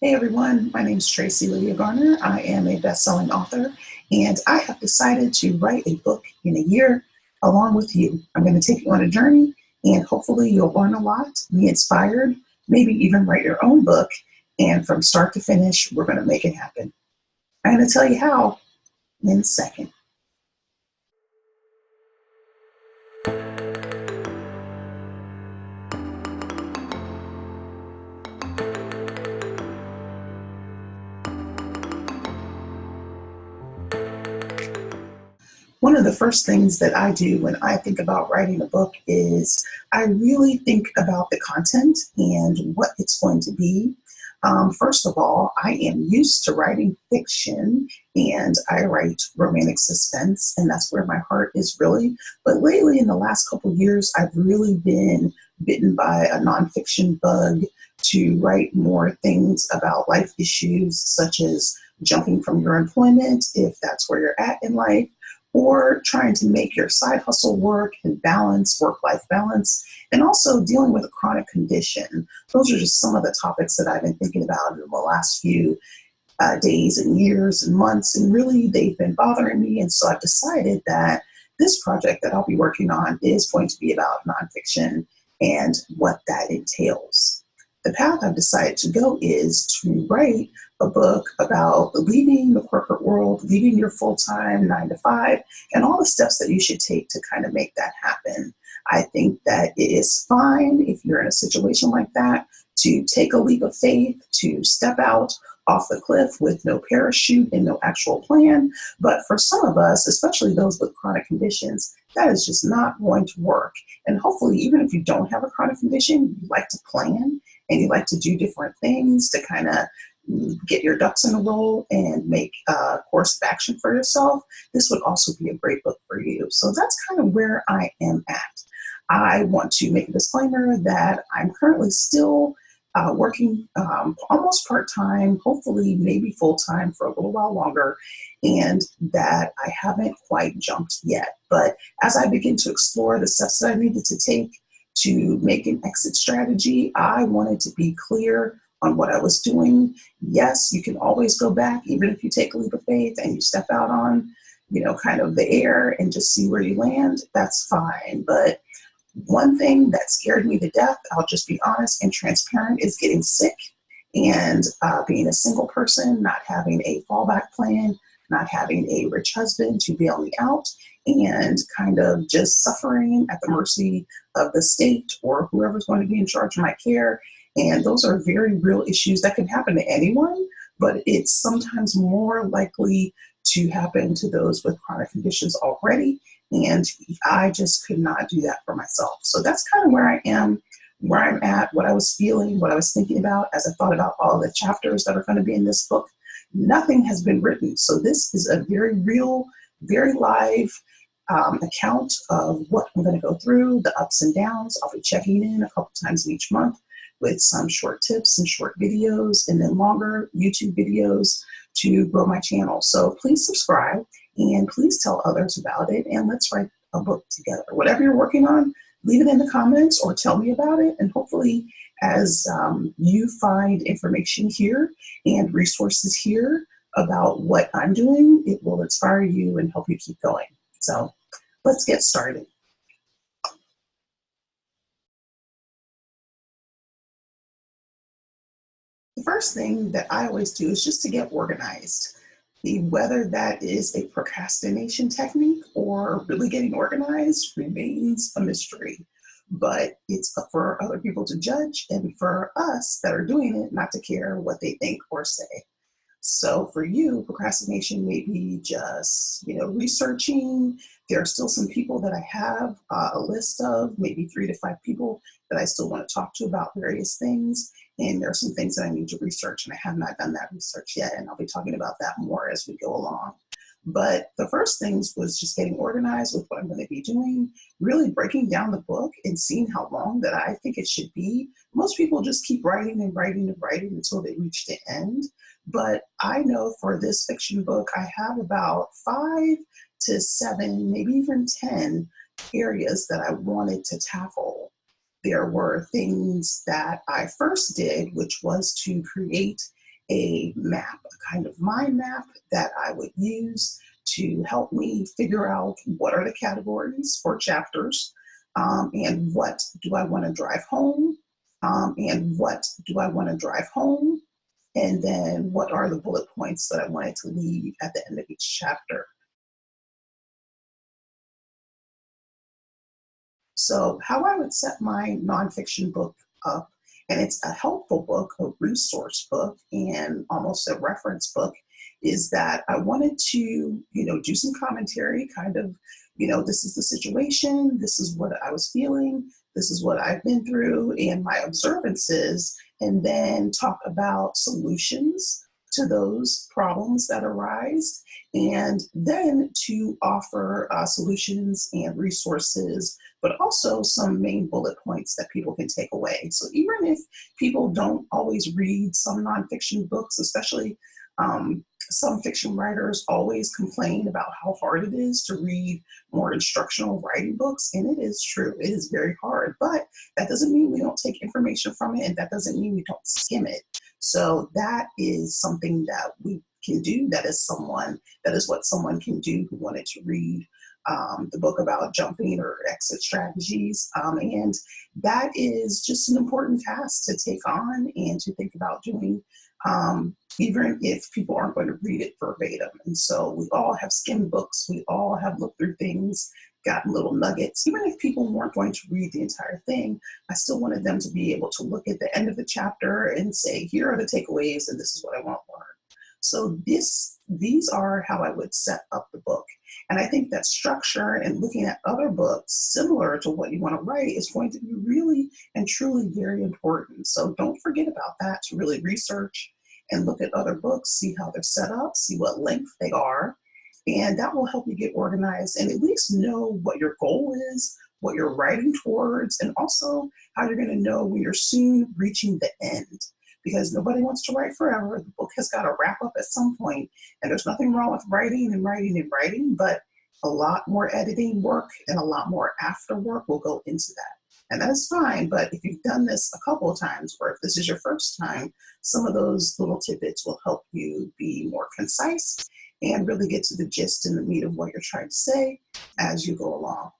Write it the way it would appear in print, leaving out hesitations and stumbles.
Hey everyone, my name is Tracee Garner. I am a best-selling author, and I have decided to write a book in a year along with you. I'm going to take you on a journey, and hopefully you'll learn a lot, be inspired, maybe even write your own book, and from start to finish, we're going to make it happen. I'm going to tell you how in a second. One of the first things that I do when I think about writing a book is I really think about the content and what it's going to be. First of all, I am used to writing fiction and I write romantic suspense, and that's where my heart is really. But lately, in the last couple of years, I've really been bitten by a nonfiction bug to write more things about life issues, such as jumping from your employment, if that's where you're at in life, or trying to make your side hustle work and balance, work-life balance, and also dealing with a chronic condition. Those are just some of the topics that I've been thinking about in the last few days and years and months, and really they've been bothering me. And so I've decided that this project that I'll be working on is going to be about nonfiction and what that entails. The path I've decided to go is to write a book about leaving the corporate world, leaving your full-time 9 to 5, and all the steps that you should take to kind of make that happen. I think that it is fine if you're in a situation like that to take a leap of faith, to step out off the cliff with no parachute and no actual plan. But for some of us, especially those with chronic conditions, that is just not going to work. And hopefully, even if you don't have a chronic condition, you like to plan and you like to do different things to kind of get your ducks in a row and make a course of action for yourself, this would also be a great book for you. So that's kind of where I am at. I want to make a disclaimer that I'm currently still working almost part-time, hopefully maybe full-time for a little while longer, and that I haven't quite jumped yet. But as I begin to explore the steps that I needed to take to make an exit strategy, I wanted to be clear on what I was doing. Yes, you can always go back, even if you take a leap of faith and you step out on, kind of the air and just see where you land, that's fine. But one thing that scared me to death, I'll just be honest and transparent, is getting sick and being a single person, not having a fallback plan, not having a rich husband to bail me out, and kind of just suffering at the mercy of the state or whoever's going to be in charge of my care. And those are very real issues that can happen to anyone, but it's sometimes more likely to happen to those with chronic conditions already. And I just could not do that for myself. So that's kind of where I am, where I'm at, what I was feeling, what I was thinking about as I thought about all the chapters that are going to be in this book. Nothing has been written. So this is a very real, very live account of what I'm going to go through, the ups and downs. I'll be checking in a couple times each month with some short tips and short videos, and then longer YouTube videos to grow my channel. So please subscribe and please tell others about it, and let's write a book together. Whatever you're working on, leave it in the comments or tell me about it. And hopefully as you find information here and resources here about what I'm doing, it will inspire you and help you keep going. So let's get started. The first thing that I always do is just to get organized. Whether that is a procrastination technique or really getting organized remains a mystery. But it's for other people to judge and for us that are doing it not to care what they think or say. So for you, procrastination may be just, researching. There are still some people that I have a list of, maybe 3 to 5 people that I still want to talk to about various things. And there are some things that I need to research, and I have not done that research yet. And I'll be talking about that more as we go along. But the first things was just getting organized with what I'm going to be doing, really breaking down the book and seeing how long that I think it should be. Most people just keep writing and writing and writing until they reach the end. But I know for this fiction book, I have about 5 to 7, maybe even 10 areas that I wanted to tackle. There were things that I first did, which was to create a map, a kind of mind map that I would use to help me figure out what are the categories or chapters, and what do I want to drive home, and what do I want to drive home, and then what are the bullet points that I wanted to leave at the end of each chapter. So, how I would set my nonfiction book up, and it's a helpful book, a resource book, and almost a reference book, is that I wanted to, do some commentary, kind of, this is the situation, this is what I was feeling, this is what I've been through, and my observances, and then talk about solutions to those problems that arise, and then to offer solutions and resources, but also some main bullet points that people can take away. So even if people don't always read some nonfiction books, especially some fiction writers always complain about how hard it is to read more instructional writing books, and it is true. It is very hard, but that doesn't mean we don't take information from it, and that doesn't mean we don't skim it. So that is something that we can do. That is what someone can do who wanted to read the book about jumping or exit strategies. And that is just an important task to take on and to think about doing, even if people aren't going to read it verbatim. And so we all have skimmed books, we all have looked through things, gotten little nuggets. Even if people weren't going to read the entire thing, I still wanted them to be able to look at the end of the chapter and say, here are the takeaways, and this is what I want to learn. So these are how I would set up the book. And I think that structure and looking at other books similar to what you want to write is going to be really and truly very important. So don't forget about that, to really research and look at other books, see how they're set up, see what length they are. And that will help you get organized and at least know what your goal is, what you're writing towards, and also how you're going to know when you're soon reaching the end. Because nobody wants to write forever. The book has got to wrap up at some point, and there's nothing wrong with writing and writing and writing, but a lot more editing work and a lot more after work will go into that. And that is fine, but if you've done this a couple of times, or if this is your first time, some of those little tidbits will help you be more concise and really get to the gist and the meat of what you're trying to say as you go along.